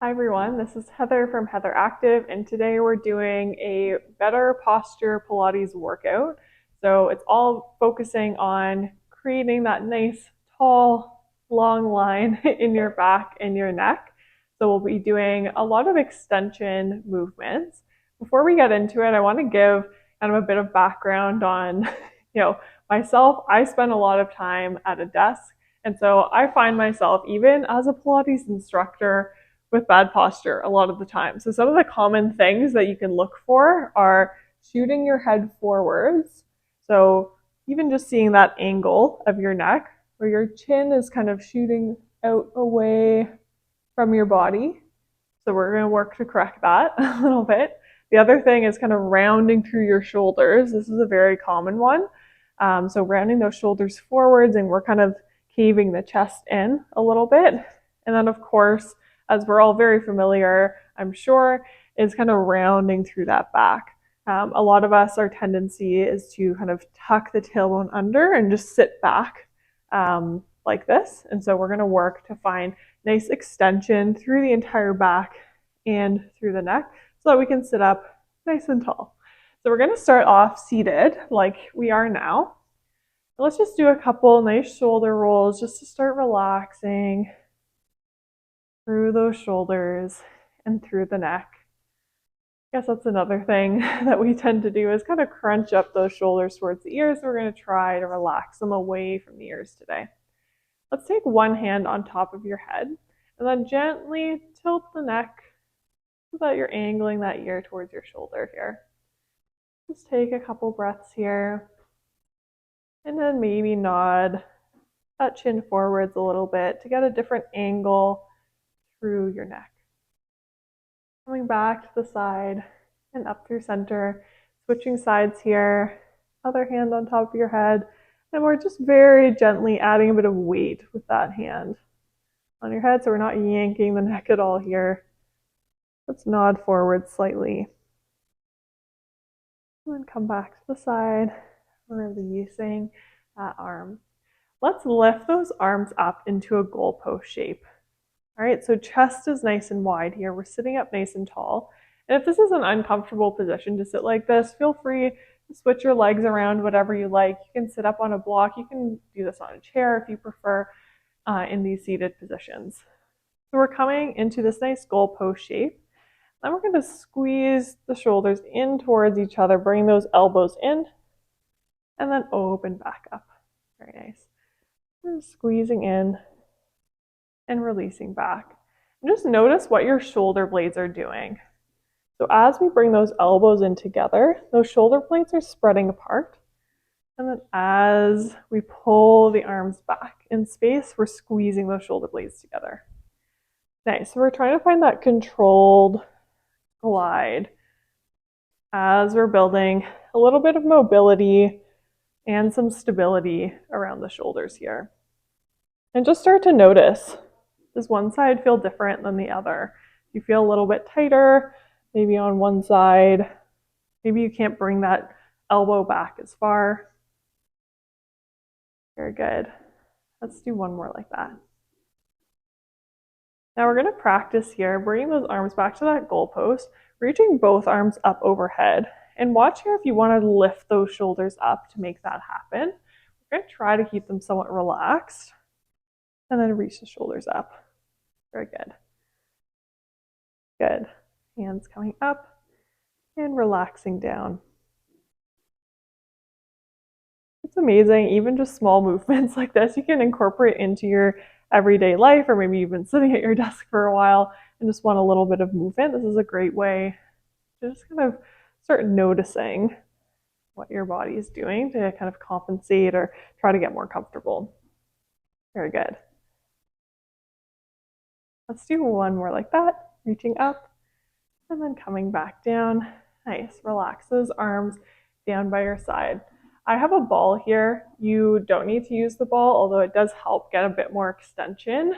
Hi everyone, this is Heather from Heather Active, and today we're doing a better posture Pilates workout. So it's all focusing on creating that nice, tall, long line in your back and your neck. So we'll be doing a lot of extension movements. Before we get into it, I want to give kind of a bit of background on, myself. I spend a lot of time at a desk, and so I find myself, even as a Pilates instructor, with bad posture a lot of the time. So some of the common things that you can look for are shooting your head forwards. So even just seeing that angle of your neck where your chin is kind of shooting out away from your body. So we're going to work to correct that a little bit. The other thing is kind of rounding through your shoulders. This is a very common one. So rounding those shoulders forwards, and we're kind of caving the chest in a little bit. And then of course, as we're all very familiar, I'm sure, is kind of rounding through that back. A lot of us, our tendency is to kind of tuck the tailbone under and just sit back like this. And so we're going to work to find nice extension through the entire back and through the neck so that we can sit up nice and tall. So we're going to start off seated like we are now. Let's just do a couple nice shoulder rolls just to start relaxing through those shoulders and through the neck. I guess that's another thing that we tend to do is kind of crunch up those shoulders towards the ears. We're going to try to relax them away from the ears today. Let's take one hand on top of your head and then gently tilt the neck so that you're angling that ear towards your shoulder here. Just take a couple breaths here and then maybe nod that chin forwards a little bit to get a different angle through your neck. Coming back to the side and up through center, switching sides here, other hand on top of your head, and we're just very gently adding a bit of weight with that hand on your head so we're not yanking the neck at all here. Let's nod forward slightly. And then come back to the side, releasing that arm. Let's lift those arms up into a goalpost shape. All right, so chest is nice and wide here. We're sitting up nice and tall. And if this is an uncomfortable position to sit like this, feel free to switch your legs around, whatever you like. You can sit up on a block. You can do this on a chair if you prefer in these seated positions. So we're coming into this nice goalpost shape. Then we're going to squeeze the shoulders in towards each other, bring those elbows in, and then open back up. Very nice. And squeezing in and releasing back. And just notice what your shoulder blades are doing. So as we bring those elbows in together, those shoulder blades are spreading apart. And then as we pull the arms back in space, we're squeezing those shoulder blades together. Nice. So we're trying to find that controlled glide as we're building a little bit of mobility and some stability around the shoulders here. And just start to notice, does one side feel different than the other? You feel a little bit tighter, maybe on one side. Maybe you can't bring that elbow back as far. Very good. Let's do one more like that. Now we're going to practice here, bringing those arms back to that goalpost, reaching both arms up overhead. And watch here if you want to lift those shoulders up to make that happen. We're going to try to keep them somewhat relaxed and then reach the shoulders up. Very good. Good. Hands coming up and relaxing down. It's amazing, even just small movements like this, you can incorporate into your everyday life, or maybe you've been sitting at your desk for a while and just want a little bit of movement. This is a great way to just kind of start noticing what your body is doing to kind of compensate or try to get more comfortable. Very good. Let's do one more like that, reaching up and then coming back down. Nice, relax those arms down by your side. I have a ball here. You don't need to use the ball, although it does help get a bit more extension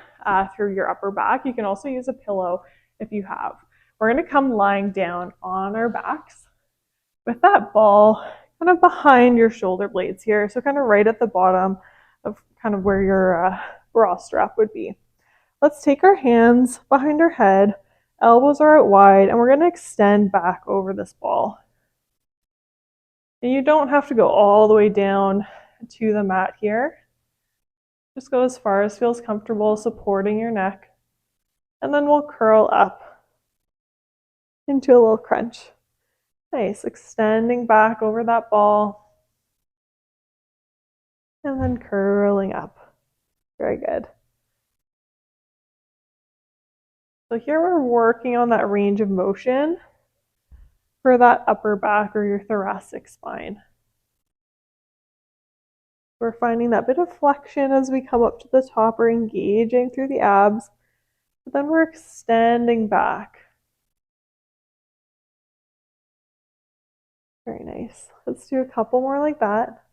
through your upper back. You can also use a pillow if you have. We're going to come lying down on our backs with that ball kind of behind your shoulder blades here. So kind of right at the bottom of kind of where your bra strap would be. Let's take our hands behind our head Elbows are out wide, and we're going to extend back over this ball. And you don't have to go all the way down to the mat here. Just go as far as feels comfortable, supporting your neck. And then we'll curl up into a little crunch. Nice, extending back over that ball. And then curling up. Very good. So here we're working on that range of motion for that upper back or your thoracic spine. We're finding that bit of flexion as we come up to the top. We're engaging through the abs, but then we're extending back. Very nice. Let's do a couple more like that.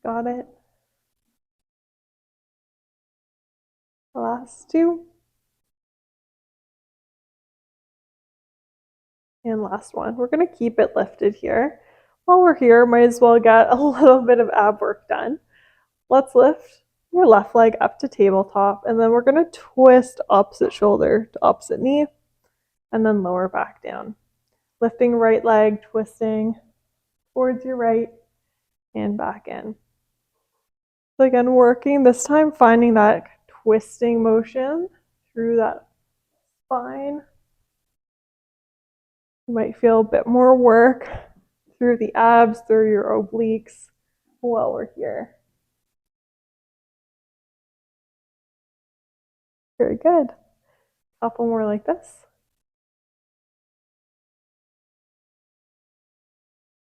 Got it. Last two. And last one. We're going to keep it lifted here. While we're here, might as well get a little bit of ab work done. Let's lift your left leg up to tabletop, and then we're going to twist opposite shoulder to opposite knee, and then lower back down. Lifting right leg, twisting towards your right, and back in. So again, working this time, finding that twisting motion through that spine. You might feel a bit more work through the abs, through your obliques while we're here. Very good. Couple more like this.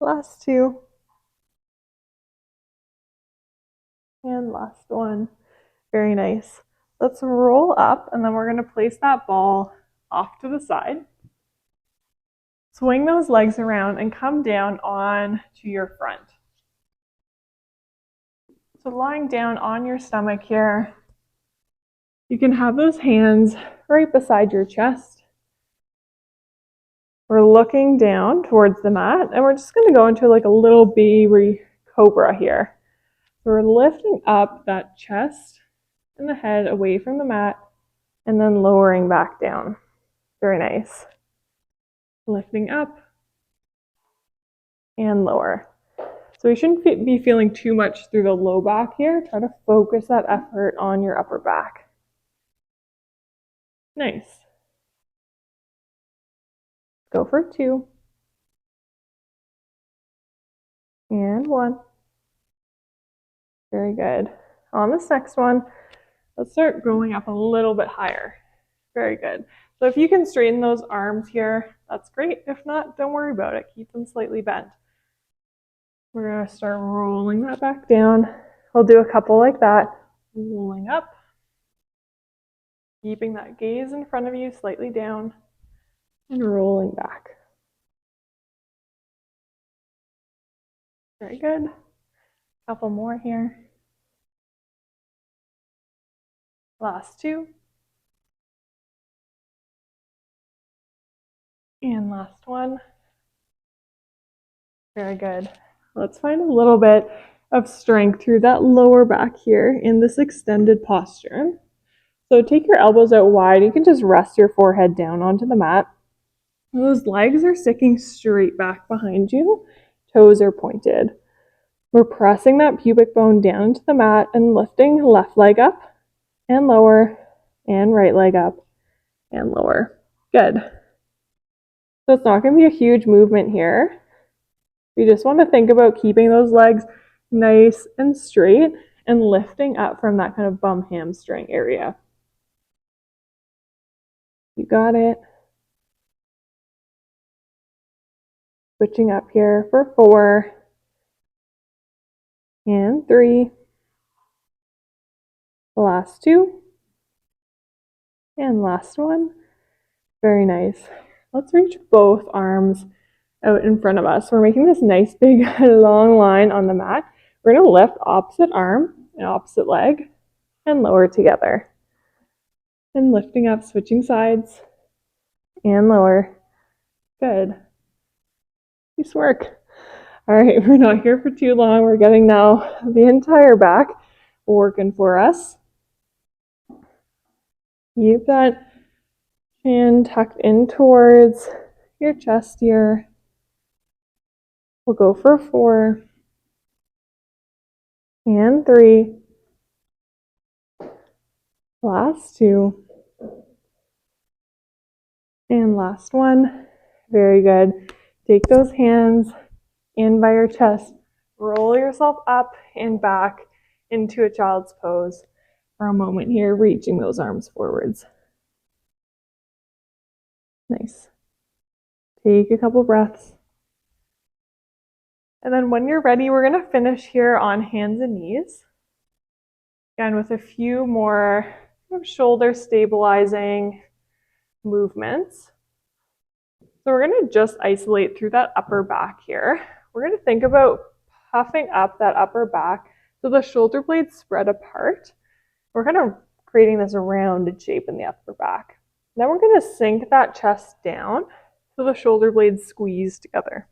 Last two. And last one. Very nice. Let's roll up, and then we're going to place that ball off to the side. Swing those legs around and come down on to your front. So lying down on your stomach here, you can have those hands right beside your chest. We're looking down towards the mat, and we're just going to go into like a little baby cobra here. So we're lifting up that chest and the head away from the mat, and then lowering back down. Very nice. Lifting up and lower. So we shouldn't be feeling too much through the low back here. Try to focus that effort on your upper back. Nice. Go for two. And one. Very good. On this next one, let's start going up a little bit higher. Very good. So if you can straighten those arms here, that's great. If not, don't worry about it. Keep them slightly bent. We're going to start rolling that back down. We'll do a couple like that. Rolling up. Keeping that gaze in front of you, slightly down. And rolling back. Very good. Couple more here. Last two. And last one. Very good. Let's find a little bit of strength through that lower back here in this extended posture. So take your elbows out wide. You can just rest your forehead down onto the mat. Those legs are sticking straight back behind you. Toes are pointed. We're pressing that pubic bone down into the mat and lifting left leg up and lower, and right leg up and lower. Good. So it's not going to be a huge movement here. You just want to think about keeping those legs nice and straight and lifting up from that kind of bum hamstring area. You got it. Switching up here for 4 and 3. Last 2 and last one. Very nice. Let's reach both arms out in front of us. We're making this nice big long line on the mat. We're going to lift opposite arm and opposite leg and lower together. And lifting up, switching sides and lower. Good. Nice work. All right, we're not here for too long. We're getting now the entire back. working for us. Keep that chin tucked in towards your chest here. We'll go for 4 and 3. Last 2. And last 1. Very good. Take those hands in by your chest. Roll yourself up and back into a child's pose for a moment here, reaching those arms forwards. Nice. Take a couple breaths. And then when you're ready, we're going to finish here on hands and knees. Again, with a few more shoulder stabilizing movements. So we're going to just isolate through that upper back here. We're going to think about puffing up that upper back so the shoulder blades spread apart. We're kind of creating this rounded shape in the upper back. Then we're going to sink that chest down so the shoulder blades squeeze together.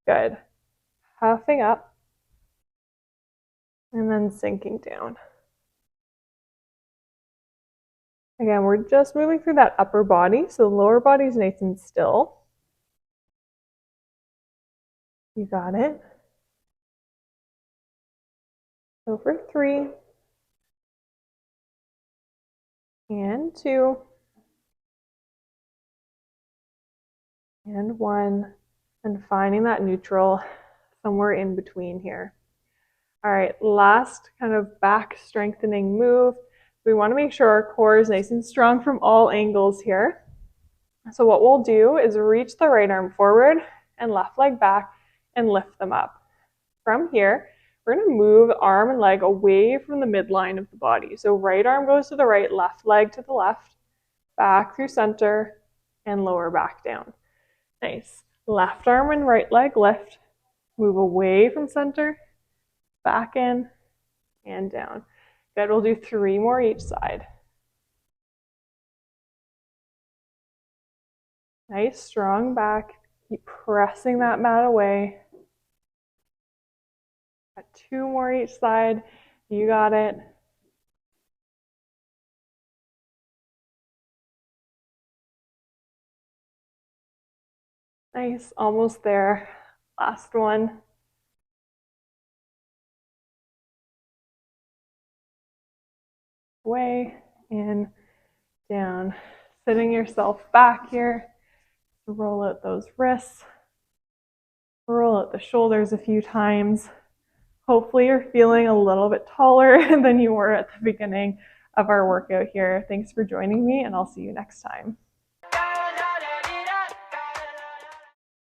Good. Puffing up and then sinking down. Again, we're just moving through that upper body, so the lower body is nice and still. You got it. Go for 3 and 2 and 1, and finding that neutral somewhere in between here. All right, last kind of back strengthening move. We want to make sure our core is nice and strong from all angles here. So what we'll do is reach the right arm forward and left leg back and lift them up. From here, we're going to move arm and leg away from the midline of the body. So right arm goes to the right, left leg to the left, back through center, and lower back down. Nice. Left arm and right leg lift, move away from center, back in, and down. Good, we'll do 3 more each side. Nice, strong back. Keep pressing that mat away. Got 2 more each side. You got it. Nice, almost there. Last one. Away and down. Sitting yourself back here. Roll out those wrists. Roll out the shoulders a few times. Hopefully you're feeling a little bit taller than you were at the beginning of our workout here. Thanks for joining me, and I'll see you next time.